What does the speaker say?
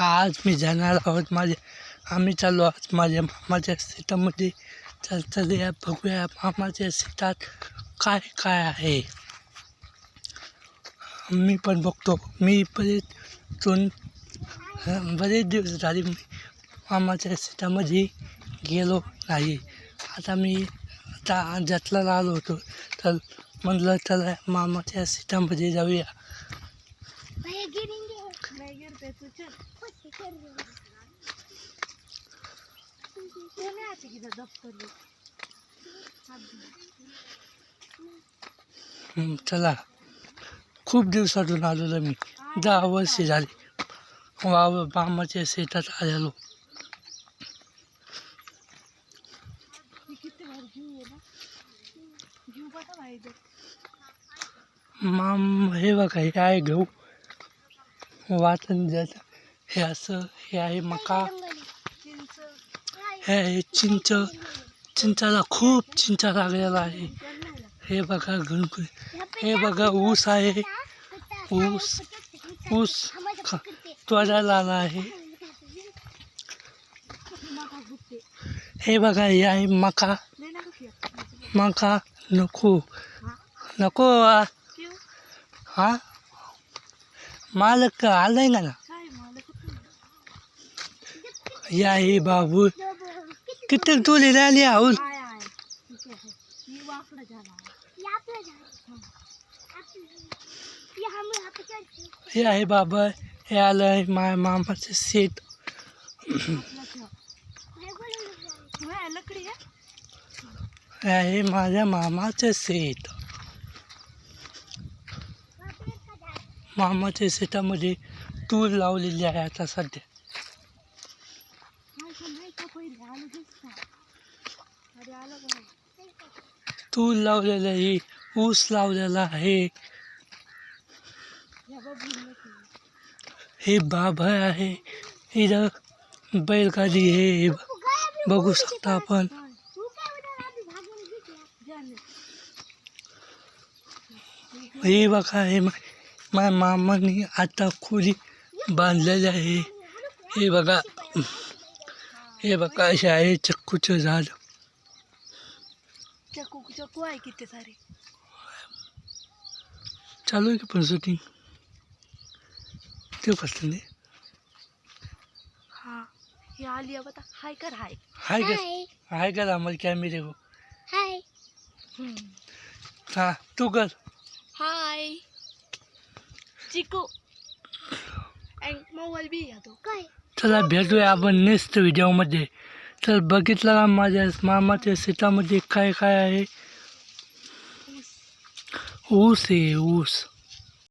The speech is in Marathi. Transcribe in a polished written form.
आज मी जाणार आहोत आम्ही चाललो आहोत माझ्या मामाच्या शेतामध्ये. चला बघूया मामाच्या शेतात काय काय आहे. मी पण बघतो. मी बरेच दिवस झाले मी मामाच्या शेतामध्ये गेलो नाही. आता जतला आलो होतो तर म्हटलं चला मामाच्या शेतामध्ये जाऊया. चला, खूप दिवसातून आलेलो मी. 10 वर्षे झाली मामाच्या शेतात आलेलो. हे बघा, हे आहे गहू वाटण द्यायचं. हे असं, हे आहे मका, हे आहे चिंचाला खूप चिंचा लागलेला आहे. हे बघा गणपती, हे बघा ऊस आहे. ऊस तोडायला आला आहे. हे बघा, हे आहे मका. नको हा मालक आलाय ना. हे आहे बाबू, किती तुले आली आऊल. हे आहे बाबा, हे आलंय माझ्या मामाचं शेत. हे आहे माझ्या मामाचं शेत. मामाच्या शेतामध्ये तूर लावलेली आहे आता सध्या. तूर लावलेलं आहे, ऊस लावलेला आहे. हे बाबा आहे, इथं बैलगाडी हे बघू शकता आपण. हे बघा, हे माझ्या मामाने आता खोली बांधलेली आहे. हे बघा, हे आहे चक्कूचं झाड. चक्कू आहे किती सारे. चालू आहे की पण शूटिंग ते कसलं नाही. हाँ, ये आलिया बता हाय कर. हाय कर आम्हाला कॅमेरे को. हाय. हाँ तू कर. हाय चिकू मोबाईल बी तो काय. चला भेटूया आपण नेक्स्ट व्हिडिओमध्ये. तर बघितलं का माझ्या मामाच्या शेतामध्ये काय काय आहे. ऊस आहे ऊस.